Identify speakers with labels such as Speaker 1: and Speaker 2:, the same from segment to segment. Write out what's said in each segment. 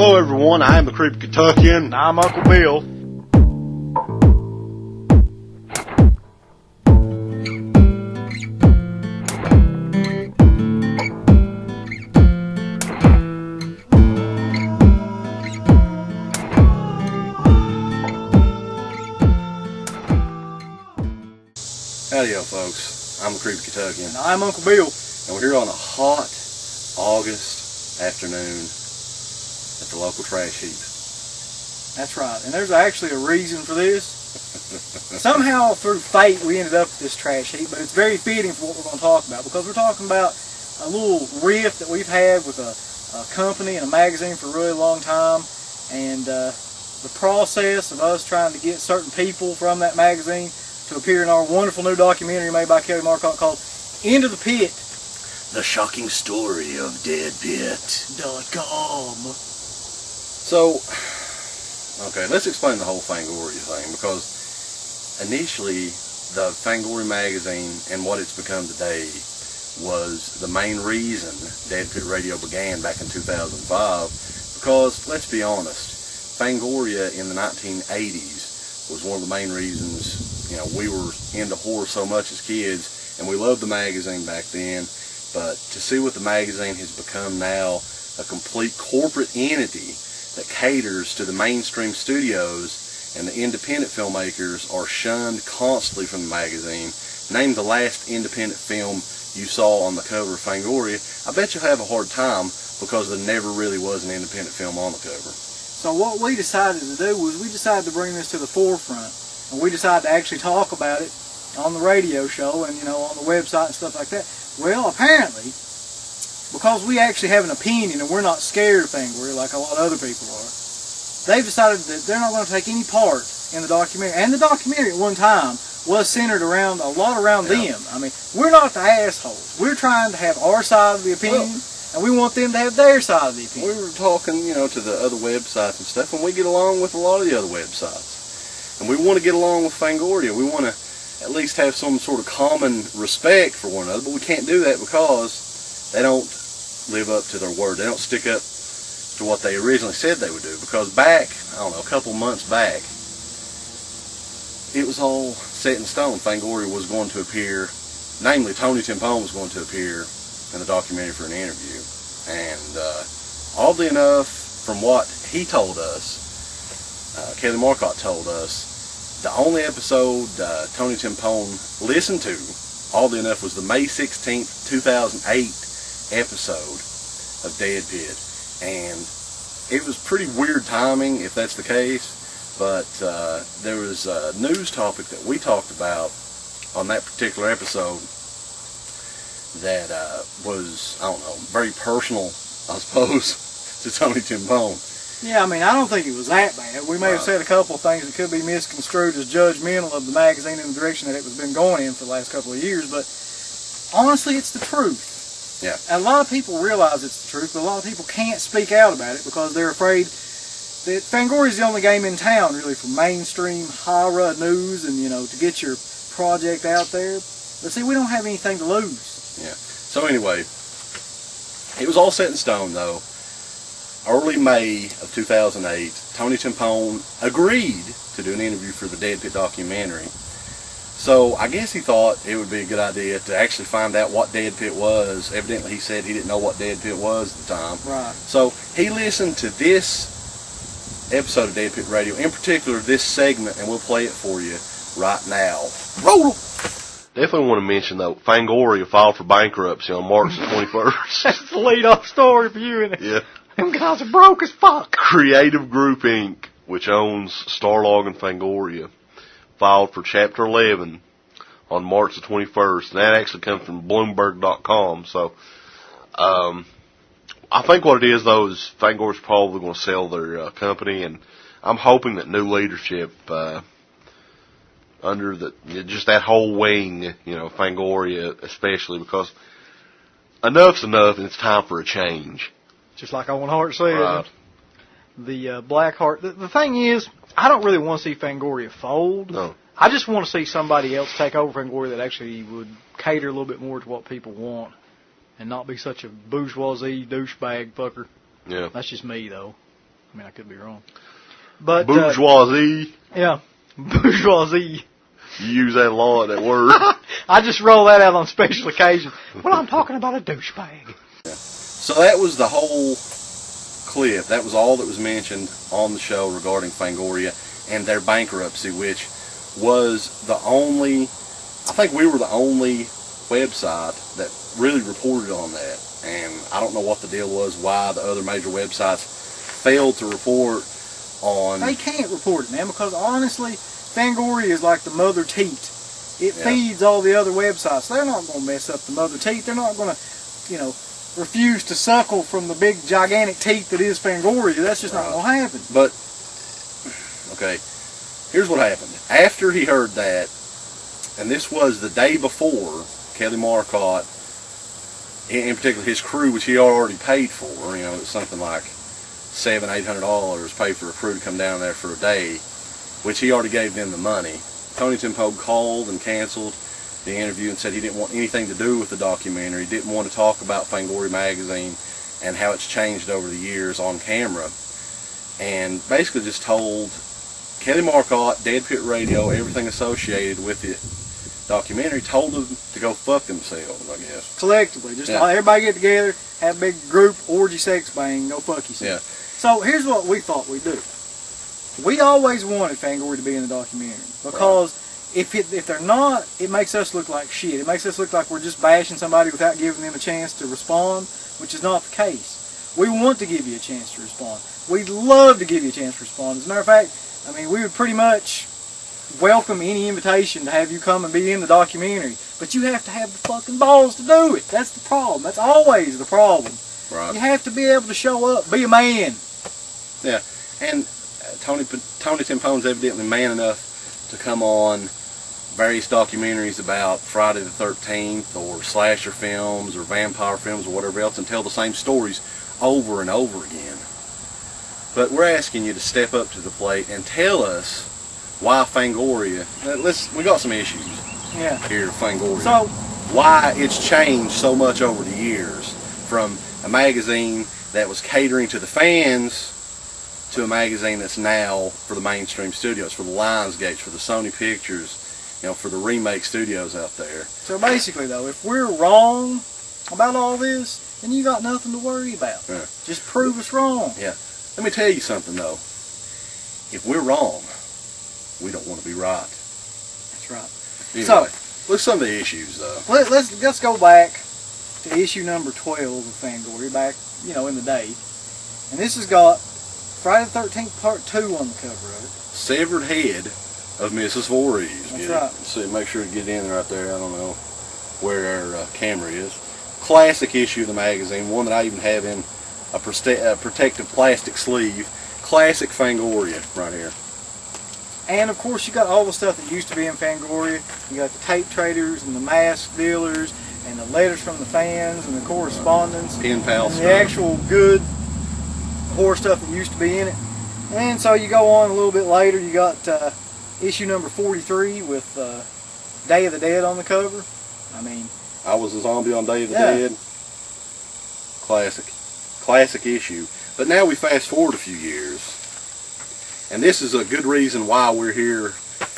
Speaker 1: Hello, everyone. I am the Creepy Kentuckian.
Speaker 2: And I'm Uncle Bill.
Speaker 1: Howdy, folks. I'm the Creepy Kentuckian.
Speaker 2: And I'm Uncle Bill.
Speaker 1: And we're here on a hot August afternoon at the local trash heap.
Speaker 2: That's right. And there's actually a reason for this. Somehow, through fate, we ended up at this trash heap, but it's very fitting for what we're going to talk about, because we're talking about a little rift that we've had with a company and a magazine for a really long time, and the process of us trying to get certain people from that magazine to appear in our wonderful new documentary made by Kelly Marcotte called Into the Pit.
Speaker 1: The shocking story of DEADPIT.com. So, okay, let's explain the whole Fangoria thing, because initially the Fangoria magazine and what it's become today was the main reason DEADPIT Radio began back in 2005, because, let's be honest, Fangoria in the 1980s was one of the main reasons, we were into horror so much as kids, and we loved the magazine back then. But to see what the magazine has become now, a complete corporate entity that caters to the mainstream studios, and the independent filmmakers are shunned constantly from the magazine. Name the last independent film you saw on the cover of Fangoria. I bet you'll have a hard time, because there never really was an independent film on the cover.
Speaker 2: So what we decided to do was we decided to bring this to the forefront, and we decided to actually talk about it on the radio show and on the website and stuff like that. Well, apparently, because we actually have an opinion and we're not scared of Fangoria like a lot of other people are, they've decided that they're not going to take any part in the documentary. And the documentary at one time was centered around a lot around them. I mean, we're not the assholes. We're trying to have our side of the opinion, and we want them to have their side of the opinion.
Speaker 1: We were talking, to the other websites and stuff, and we get along with a lot of the other websites. And we want to get along with Fangoria. We want to at least have some sort of common respect for one another, but we can't do that because they don't live up to their word. They don't stick up to what they originally said they would do, because back, a couple months back, it was all set in stone. Fangoria was going to appear, namely Tony Timpone was going to appear in the documentary for an interview, and oddly enough, from what he told us, Kelly Marcotte told us, the only episode Tony Timpone listened to, oddly enough, was the May 16th, 2008 episode of DEADPIT. And it was pretty weird timing, if that's the case, but there was a news topic that we talked about on that particular episode that was, very personal, I suppose, to Tony Timpone.
Speaker 2: Yeah, I don't think it was that bad. We may have said a couple of things that could be misconstrued as judgmental of the magazine in the direction that it was been going in for the last couple of years, but honestly, it's the truth.
Speaker 1: Yeah.
Speaker 2: And a lot of people realize it's the truth, but a lot of people can't speak out about it because they're afraid that Fangoria is the only game in town, really, for mainstream horror news and, to get your project out there. But see, we don't have anything to lose.
Speaker 1: Yeah. So anyway, it was all set in stone, though. Early May of 2008, Tony Timpone agreed to do an interview for the DEADPIT documentary. So I guess he thought it would be a good idea to actually find out what DEADPIT was. Evidently, he said he didn't know what DEADPIT was at the time.
Speaker 2: Right.
Speaker 1: So he listened to this episode of DEADPIT Radio, in particular this segment, and we'll play it for you right now. Roll! Definitely want to mention, though, Fangoria filed for bankruptcy on March the 21st.
Speaker 2: That's the lead-off story for you, isn't it?
Speaker 1: Yeah.
Speaker 2: Them guys are broke as fuck.
Speaker 1: Creative Group, Inc., which owns Starlog and Fangoria, filed for Chapter 11 on March the 21st. And that actually comes from Bloomberg.com. So, I think what it is, though, is Fangoria's probably going to sell their company. And I'm hoping that new leadership, under just that whole wing, Fangoria especially, because enough's enough and it's time for a change.
Speaker 2: Just like Owen Hart said,
Speaker 1: right.
Speaker 2: The Black Heart. The thing is, I don't really want to see Fangoria fold.
Speaker 1: No.
Speaker 2: I just want to see somebody else take over Fangoria that actually would cater a little bit more to what people want and not be such a bourgeoisie douchebag fucker.
Speaker 1: Yeah.
Speaker 2: That's just me, though. I mean, I could be wrong. But
Speaker 3: bourgeoisie.
Speaker 2: Yeah, bourgeoisie.
Speaker 3: You use that a lot, that word.
Speaker 2: I just roll that out on special occasions. Well, I'm talking about a douchebag.
Speaker 1: Yeah. So that was the whole clip. That was all that was mentioned on the show regarding Fangoria and their bankruptcy, which was the only, I think we were the only website that really reported on that. And I don't know what the deal was, why the other major websites failed to report on.
Speaker 2: They can't report it, man, because honestly, Fangoria is like the mother teat. It feeds all the other websites. They're not going to mess up the mother teat. They're not going to, refuse to suckle from the big, gigantic teat that is Fangoria. That's just not going to happen.
Speaker 1: But, okay, here's what happened. After he heard that, and this was the day before, Kelly Marcotte, in particular his crew, which he already paid for, it was something like $700-800 paid for a crew to come down there for a day, which he already gave them the money. Tony Timpone called and canceled the interview and said he didn't want anything to do with the documentary, didn't want to talk about Fangoria magazine and how it's changed over the years on camera, and basically just told Kelly Marcotte, DEADPIT Radio, everything associated with the documentary, told them to go fuck themselves, I guess.
Speaker 2: Collectively, just everybody get together, have a big group, orgy, sex, bang, go fuck yourself.
Speaker 1: Yeah.
Speaker 2: So here's what we thought we'd do. We always wanted Fangoria to be in the documentary because if they're not, it makes us look like shit. It makes us look like we're just bashing somebody without giving them a chance to respond, which is not the case. We want to give you a chance to respond. We'd love to give you a chance to respond. As a matter of fact, we would pretty much welcome any invitation to have you come and be in the documentary, but you have to have the fucking balls to do it. That's the problem. That's always the problem.
Speaker 1: Right.
Speaker 2: You have to be able to show up, be a man.
Speaker 1: Yeah, and Tony Timpone's evidently man enough to come on various documentaries about Friday the 13th or slasher films or vampire films or whatever else and tell the same stories over and over again. But we're asking you to step up to the plate and tell us why Fangoria. We got some issues here at Fangoria.
Speaker 2: So,
Speaker 1: why it's changed so much over the years from a magazine that was catering to the fans to a magazine that's now for the mainstream studios, for the Lionsgates, for the Sony Pictures, for the remake studios out there.
Speaker 2: So basically, though, if we're wrong about all this, then you got nothing to worry about.
Speaker 1: Yeah.
Speaker 2: Just prove us wrong.
Speaker 1: Yeah. Let me tell you something, though. If we're wrong, we don't want to be right.
Speaker 2: That's right.
Speaker 1: Anyway, look at some of the issues, though.
Speaker 2: Let's go back to issue number 12 of Fangoria, back, in the day. And this has got Friday the 13th Part 2 on the cover of it.
Speaker 1: Severed head of Mrs. Voorhees.
Speaker 2: That's right.
Speaker 1: See, make sure to get in right there. I don't know where our camera is. Classic issue of the magazine, one that I even have in a protective plastic sleeve. Classic Fangoria right here.
Speaker 2: And of course you got all the stuff that used to be in Fangoria. You got the tape traders and the mask dealers and the letters from the fans and the correspondence.
Speaker 1: Pen pal
Speaker 2: and
Speaker 1: stuff.
Speaker 2: the actual good horror stuff that used to be in it. And so you go on a little bit later, you got issue number 43 with Day of the Dead on the cover.
Speaker 1: I was a zombie on Day of the Dead. Classic issue. But now we fast forward a few years, and this is a good reason why we're here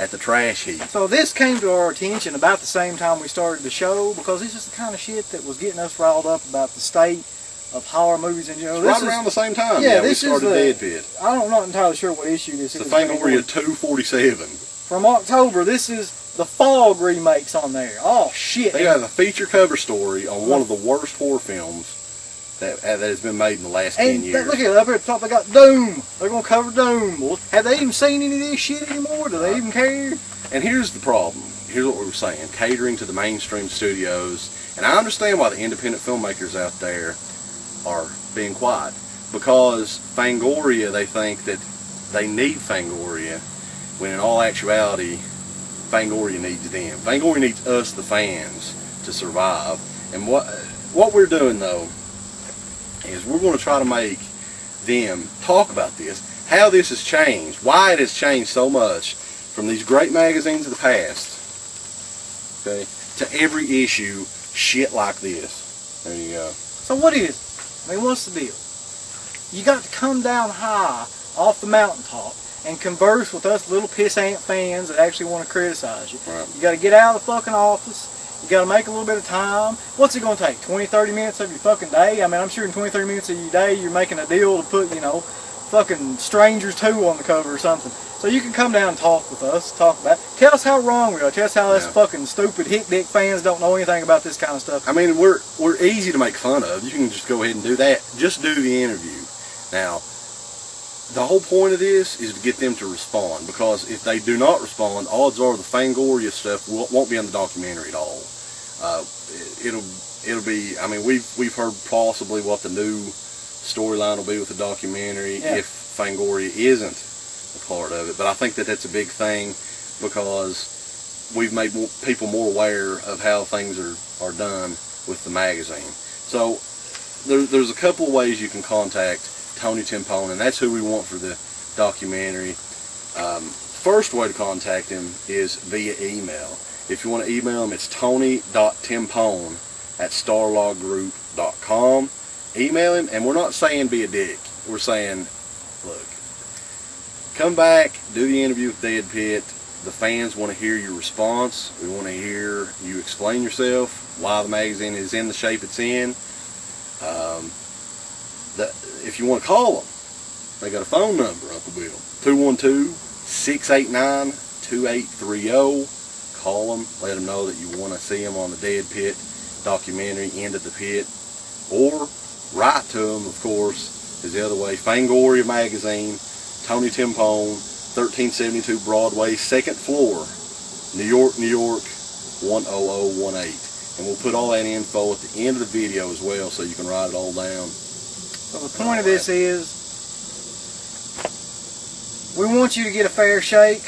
Speaker 1: at the trash heap.
Speaker 2: So this came to our attention about the same time we started the show, because this is the kind of shit that was getting us riled up about the state of horror movies in general.
Speaker 1: Right around the same time. Yeah, we started DEADPIT.
Speaker 2: I'm not entirely sure what issue this is.
Speaker 1: The Fangoria 247.
Speaker 2: From October, this is the Fog remakes on there. Oh, shit.
Speaker 1: They got a feature cover story on one of the worst horror films that has been made in the last 10 years.
Speaker 2: Look at it, up here at the top, they got Doom. They're going to cover Doom. Well, have they even seen any of this shit anymore? Do they even care?
Speaker 1: And here's the problem. Here's what we were saying. Catering to the mainstream studios. And I understand why the independent filmmakers out there are being quiet. Because Fangoria, they think that they need Fangoria, when in all actuality, Fangoria needs them. Fangoria needs us, the fans, to survive. And what we're doing, though, is we're going to try to make them talk about this, how this has changed, why it has changed so much from these great magazines of the past, okay, to every issue, shit like this. There you go.
Speaker 2: So what is it? What's the deal? You got to come down high off the mountaintop and converse with us little pissant fans that actually want to criticize you.
Speaker 1: Right.
Speaker 2: You got to get out of the fucking office. You got to make a little bit of time. What's it going to take? 20, 30 minutes of your fucking day? I mean, I'm sure in 20, 30 minutes of your day, you're making a deal to put, fucking Strangers 2 on the cover or something. So you can come down and talk with us, talk about it. Tell us how wrong we are. Tell us how us fucking stupid hick dick fans don't know anything about this kind of stuff.
Speaker 1: I mean, we're easy to make fun of. You can just go ahead and do that. Just do the interview. Now, the whole point of this is to get them to respond, because if they do not respond, odds are the Fangoria stuff won't be on the documentary at all. It'll be. I mean, we've heard possibly what the new storyline will be with the documentary if Fangoria isn't a part of it. But I think that that's a big thing, because we've made people more aware of how things are done with the magazine. So there's a couple of ways you can contact Tony Timpone, and that's who we want for the documentary. First way to contact him is via email. If you want to email him, it's tony.timpone@starloggroup.com. Email him, and we're not saying be a dick. We're saying, look, come back, do the interview with DEADPIT. The fans want to hear your response. We want to hear you explain yourself, why the magazine is in the shape it's in. If you want to call them, they got a phone number, Uncle Bill, 212-689-2830. Call them, let them know that you want to see them on the DEADPIT documentary, End of the Pit, or write to them, of course, is the other way. Fangoria Magazine, Tony Timpone, 1372 Broadway, 2nd floor, New York, New York, 10018. And we'll put all that info at the end of the video as well, so you can write it all down.
Speaker 2: So the point of this is, we want you to get a fair shake.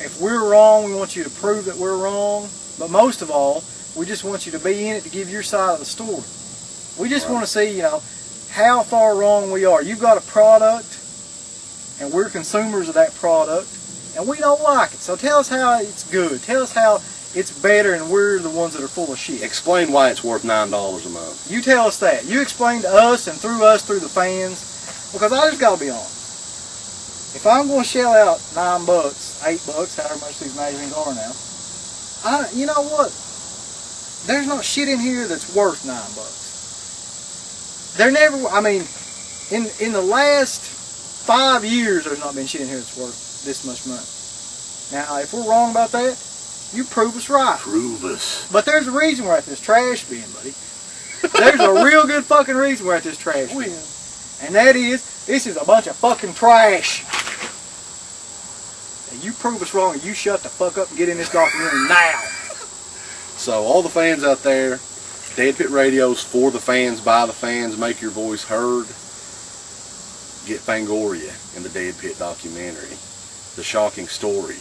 Speaker 2: If we're wrong, we want you to prove that we're wrong. But most of all, we just want you to be in it to give your side of the story. We just want to see, how far wrong we are. You've got a product, and we're consumers of that product, and we don't like it. So tell us how it's good. Tell us how it's better, and we're the ones that are full of shit.
Speaker 1: Explain why it's worth $9 a month.
Speaker 2: You tell us that. You explain to us, and through the fans, because I just got to be honest. If I'm going to shell out $9, $8, however much these magazines are now, you know what? There's not shit in here that's worth $9. There never. I mean, in the last 5 years, there's not been shit in here that's worth this much money. Now, if we're wrong about that, you prove us right.
Speaker 1: Prove us.
Speaker 2: But there's a reason we're at this trash bin, buddy. There's a real good fucking reason we're at this trash bin. And that is, this is a bunch of fucking trash. And you prove us wrong, and you shut the fuck up and get in this documentary now.
Speaker 1: So all the fans out there, DEADPIT Radio's for the fans, by the fans, make your voice heard. Get Fangoria in the DEADPIT documentary. The shocking story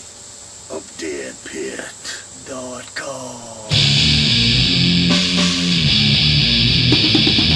Speaker 1: of DEADPIT.com.